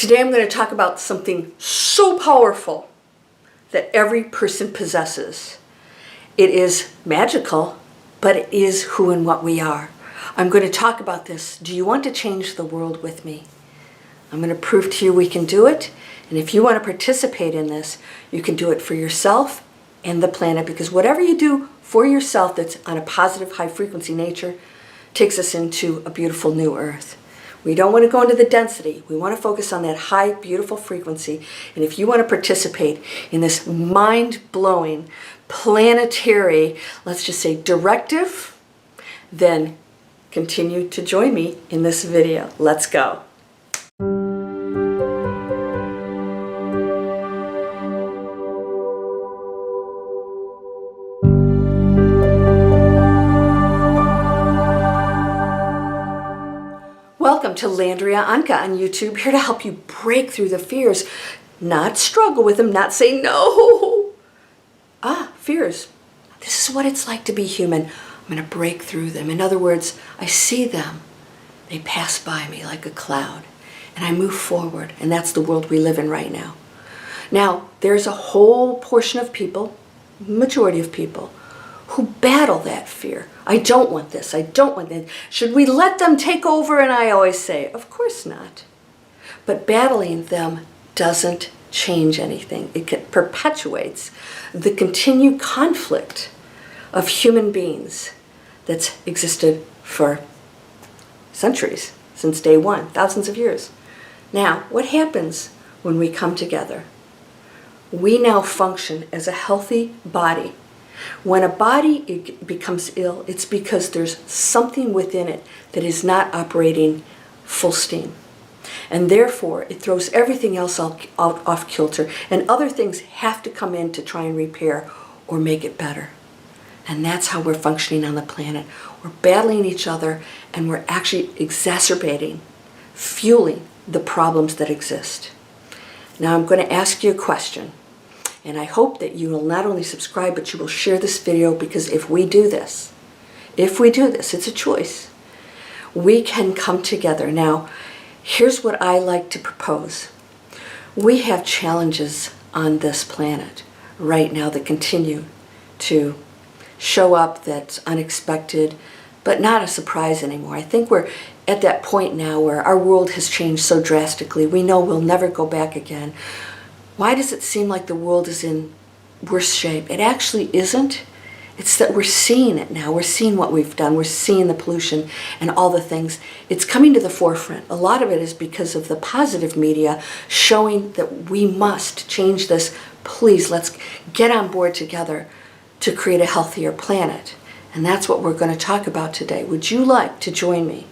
Today I'm going to talk about something so powerful that every person possesses. It is magical, but it is who and what we are. I'm going to talk about this. Do you want to change the world with me? I'm going to prove to you we can do it. And if you want to participate in this, you can do it for yourself and the planet, because whatever you do for yourself that's on a positive, high frequency nature takes us into a beautiful new earth. We don't want to go into the density. We want to focus on that high, beautiful frequency. And if you want to participate in this mind-blowing, planetary, let's just say directive, then continue to join me in this video. Let's go. Welcome to Landria Onkka on YouTube, here to help you break through the fears, not struggle with them, not say no. Fears. This is what it's like to be human. I'm going to break through them. In other words, I see them. They pass by me like a cloud, and I move forward, and that's the world we live in right now. Now, there's a whole portion of people, majority of people, who battle that fear. I don't want this. I don't want that. Should we let them take over? And I always say, of course not. But battling them doesn't change anything. It perpetuates the continued conflict of human beings that's existed for centuries, since day one, thousands of years. Now, what happens when we come together? We now function as a healthy body. When a body becomes ill, it's because there's something within it that is not operating full steam. And therefore, it throws everything else off kilter, and other things have to come in to try and repair or make it better. And that's how we're functioning on the planet. We're battling each other, and we're actually exacerbating, fueling the problems that exist. Now, I'm going to ask you a question. And I hope that you will not only subscribe, but you will share this video, because if we do this, it's a choice. We can come together. Now, here's what I like to propose. We have challenges on this planet right now that continue to show up that's unexpected, but not a surprise anymore. I think we're at that point now where our world has changed so drastically. We know we'll never go back again. Why does it seem like the world is in worse shape? It actually isn't. It's that we're seeing it now. We're seeing what we've done. We're seeing the pollution and all the things. It's coming to the forefront. A lot of it is because of the positive media showing that we must change this. Please, let's get on board together to create a healthier planet. And that's what we're going to talk about today. Would you like to join me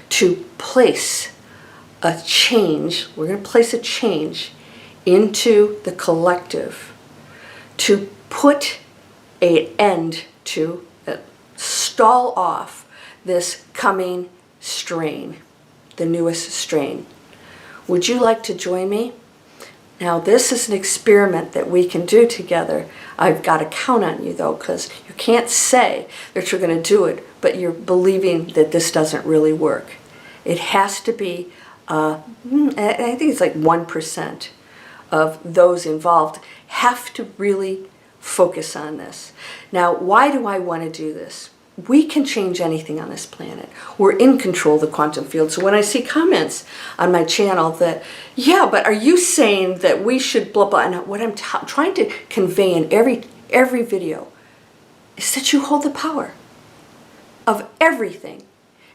to place a change? We're going to place a change into the collective, to put an end to, stall off this coming strain, the newest strain. Would you like to join me? Now, this is an experiment that we can do together. I've got to count on you, though, because you can't say that you're going to do it, but you're believing that this doesn't really work. It has to be, I think it's like 1%. Of those involved have to really focus on this. Now, why do I want to do this? We can change anything on this planet. We're in control of the quantum field. So when I see comments on my channel that, yeah, but are you saying that we should blah, blah, and what I'm trying to convey in every video is that you hold the power of everything.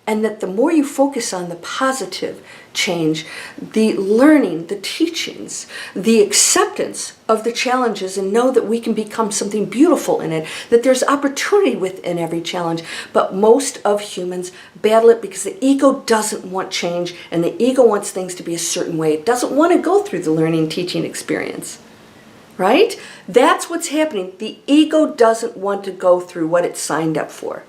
And that the more you focus on the positive change, the learning, the teachings, the acceptance of the challenges, and know that we can become something beautiful in it, that there's opportunity within every challenge. But most of humans battle it because the ego doesn't want change, and the ego wants things to be a certain way. It doesn't want to go through the learning, teaching experience. Right? That's what's happening. The ego doesn't want to go through what it signed up for.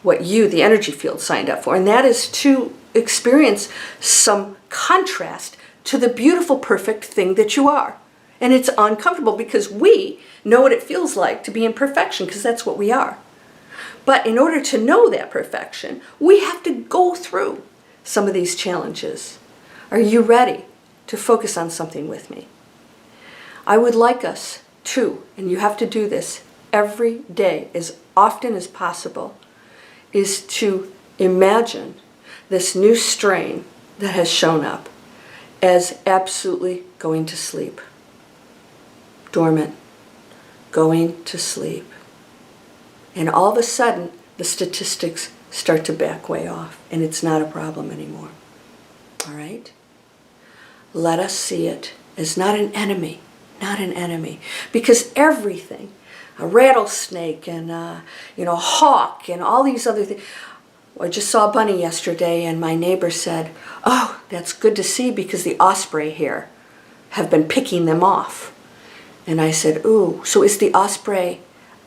What you, the energy field, signed up for. And that is to experience some contrast to the beautiful, perfect thing that you are. And it's uncomfortable because we know what it feels like to be in perfection, because that's what we are. But in order to know that perfection, we have to go through some of these challenges. Are you ready to focus on something with me. I would like us to, and you have to do this every day as often as possible, is to imagine this new strain that has shown up as absolutely going to sleep. Dormant, going to sleep. And all of a sudden, the statistics start to back way off, and it's not a problem anymore. All right? Let us see it as not an enemy, because everything, a rattlesnake and a hawk and all these other things. I just saw a bunny yesterday, and my neighbor said, "Oh, that's good to see because the osprey here have been picking them off." And I said, "Ooh, so is the osprey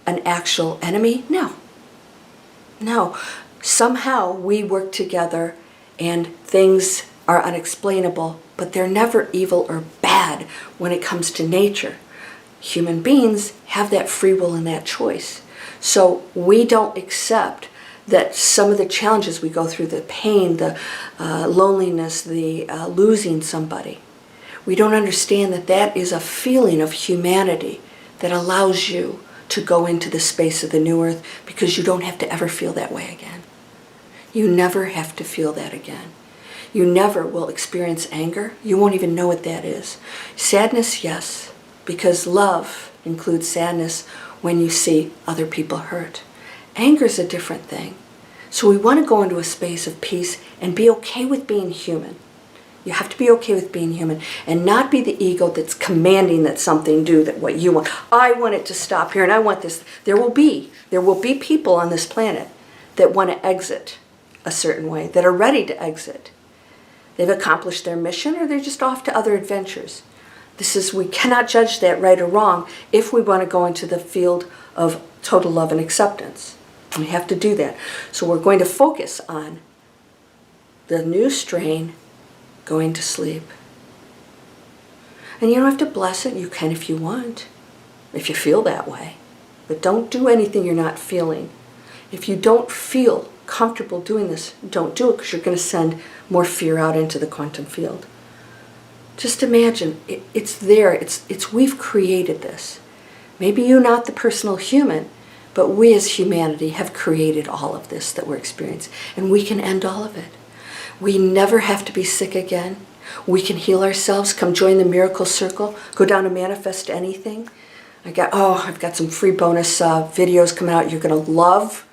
an actual enemy?" No. Somehow we work together and things are unexplainable, but they're never evil or bad when it comes to nature. Human beings have that free will and that choice. So we don't accept that some of the challenges we go through, the pain, the loneliness, the losing somebody, we don't understand that that is a feeling of humanity that allows you to go into the space of the new earth, because you don't have to ever feel that way again. You never have to feel that again. You never will experience anger. You won't even know what that is. Sadness, yes, because love includes sadness when you see other people hurt. Anger is a different thing. So we want to go into a space of peace and be okay with being human. You have to be okay with being human and not be the ego that's commanding that something do that what you want. I want it to stop here and I want this. There will be people on this planet that want to exit a certain way, that are ready to exit. They've accomplished their mission or they're just off to other adventures. We cannot judge that right or wrong if we want to go into the field of total love and acceptance. We have to do that. So we're going to focus on the new strain going to sleep. And you don't have to bless it. You can if you want, if you feel that way. But don't do anything you're not feeling. If you don't feel comfortable doing this, don't do it, because you're going to send more fear out into the quantum field. Just imagine, it's there. It's we've created this. Maybe you're not the personal human, but we as humanity have created all of this that we're experiencing. And we can end all of it. We never have to be sick again. We can heal ourselves. Come join the miracle circle. Go down and manifest anything. I've got some free bonus videos coming out you're going to love.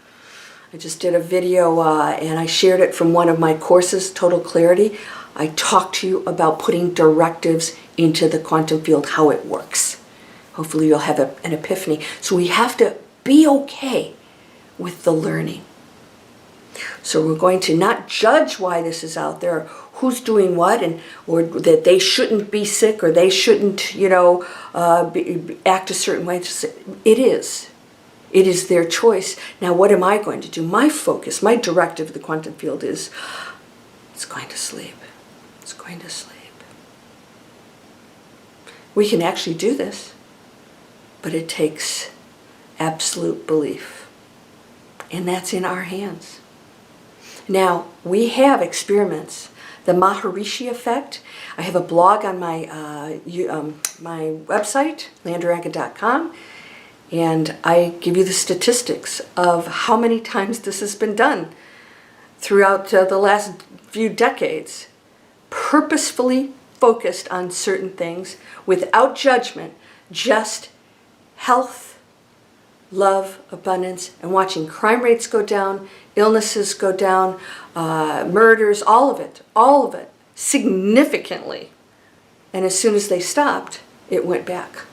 I just did a video and I shared it from one of my courses, Total Clarity. I talked to you about putting directives into the quantum field, how it works. Hopefully you'll have an epiphany. So we have to be okay with the learning. So we're going to not judge why this is out there, who's doing what, or that they shouldn't be sick, or they shouldn't, act a certain way. It is their choice. Now, what am I going to do? My focus, my directive of the quantum field is, it's going to sleep. It's going to sleep. We can actually do this, but it takes absolute belief, and that's in our hands. Now, we have experiments. The Maharishi effect. I have a blog on my my website, landriaonkka.com, and I give you the statistics of how many times this has been done throughout the last few decades, purposefully focused on certain things without judgment, just health, love, abundance, and watching crime rates go down, illnesses go down, murders, all of it, significantly. And as soon as they stopped, it went back.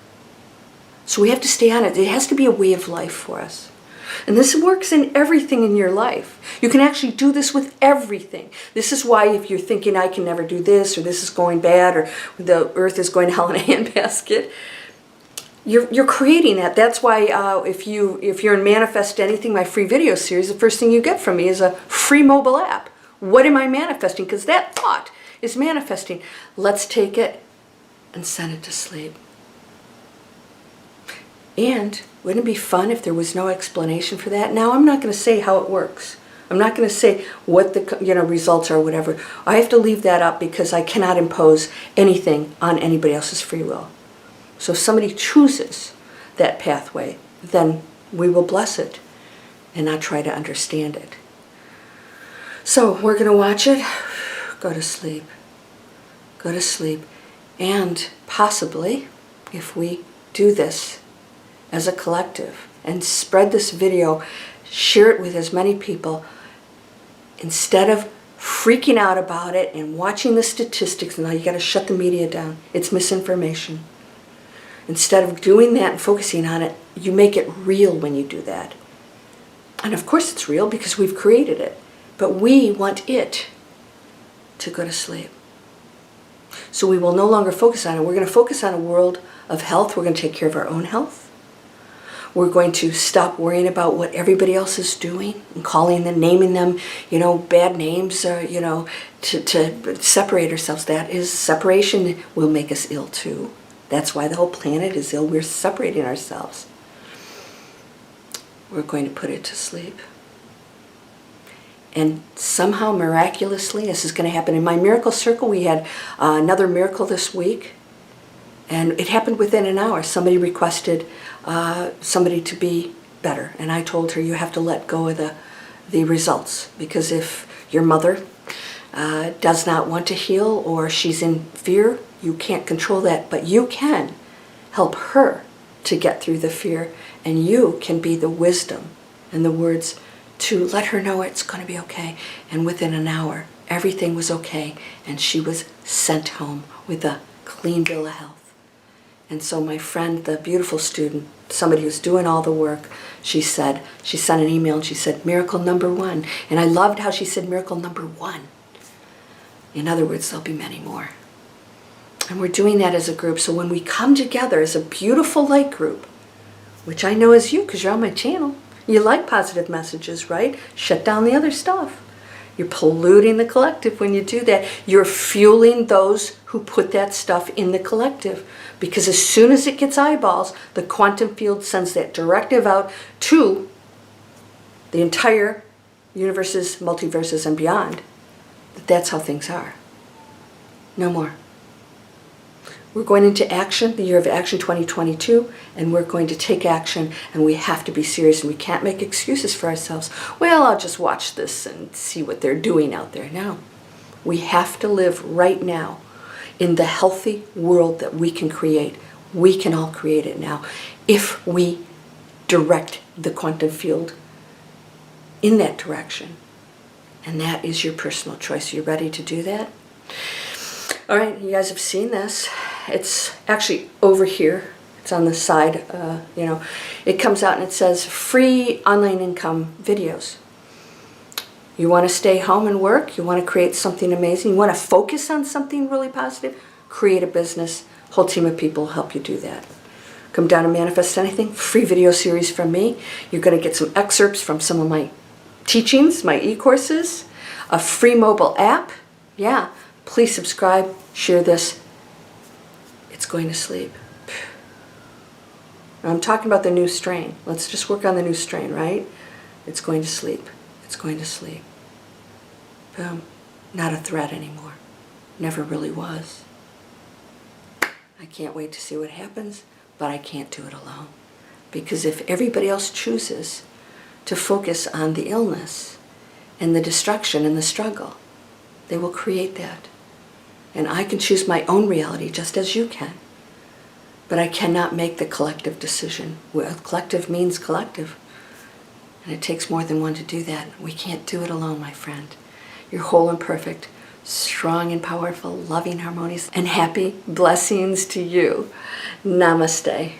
So we have to stay on it. It has to be a way of life for us. And this works in everything in your life. You can actually do this with everything. This is why if you're thinking, I can never do this, or this is going bad, or the earth is going to hell in a handbasket, you're creating that. That's why if you're in Manifest Anything, my free video series, the first thing you get from me is a free mobile app. What am I manifesting? Because that thought is manifesting. Let's take it and send it to sleep. And wouldn't it be fun if there was no explanation for that? Now, I'm not going to say how it works. I'm not going to say what the results are or whatever. I have to leave that up because I cannot impose anything on anybody else's free will. So if somebody chooses that pathway, then we will bless it and not try to understand it. So we're going to watch it. Go to sleep. Go to sleep. And possibly, if we do this as a collective and spread this video, share it with as many people, instead of freaking out about it and watching the statistics, and now you got to shut the media down. It's misinformation. Instead of doing that and focusing on it, you make it real when you do that. And of course it's real because we've created it. But we want it to go to sleep. So we will no longer focus on it. We're going to focus on a world of health. We're going to take care of our own health. We're going to stop worrying about what everybody else is doing and calling them, naming them, bad names, to separate ourselves. That is, separation will make us ill too. That's why the whole planet is ill. We're separating ourselves. We're going to put it to sleep. And somehow, miraculously, this is going to happen. In my miracle circle, we had another miracle this week. And it happened within an hour. Somebody requested somebody to be better. And I told her, you have to let go of the results. Because if your mother does not want to heal or she's in fear, you can't control that. But you can help her to get through the fear. And you can be the wisdom and the words to let her know it's going to be okay. And within an hour, everything was okay. And she was sent home with a clean bill of health. And so my friend, the beautiful student, somebody who's doing all the work, she sent an email and she said, miracle number 1. And I loved how she said miracle number 1. In other words, there'll be many more. And we're doing that as a group. So when we come together as a beautiful light group, which I know is you because you're on my channel, you like positive messages, right? Shut down the other stuff. You're polluting the collective when you do that. You're fueling those who put that stuff in the collective. Because as soon as it gets eyeballs, the quantum field sends that directive out to the entire universes, multiverses, and beyond. That's how things are. No more. We're going into action, the year of action 2022, and we're going to take action, and we have to be serious, and we can't make excuses for ourselves. Well, I'll just watch this and see what they're doing out there. No. We have to live right now in the healthy world that we can create. We can all create it now if we direct the quantum field in that direction. And that is your personal choice. Are you ready to do that? All right, you guys have seen this. It's actually over here. It's on the side, It comes out and it says free online income videos. You want to stay home and work? You want to create something amazing? You want to focus on something really positive? Create a business. Whole team of people will help you do that. Come down and manifest anything. Free video series from me. You're going to get some excerpts from some of my teachings, my e-courses. A free mobile app. Yeah. Please subscribe. Share this. It's going to sleep. Now I'm talking about the new strain. Let's just work on the new strain, right? It's going to sleep. It's going to sleep. Boom. Not a threat anymore. Never really was. I can't wait to see what happens, but I can't do it alone. Because if everybody else chooses to focus on the illness and the destruction and the struggle, they will create that. And I can choose my own reality just as you can. But I cannot make the collective decision. Well, collective means collective. And it takes more than one to do that. We can't do it alone, my friend. You're whole and perfect, strong and powerful, loving, harmonious, and happy. Blessings to you. Namaste.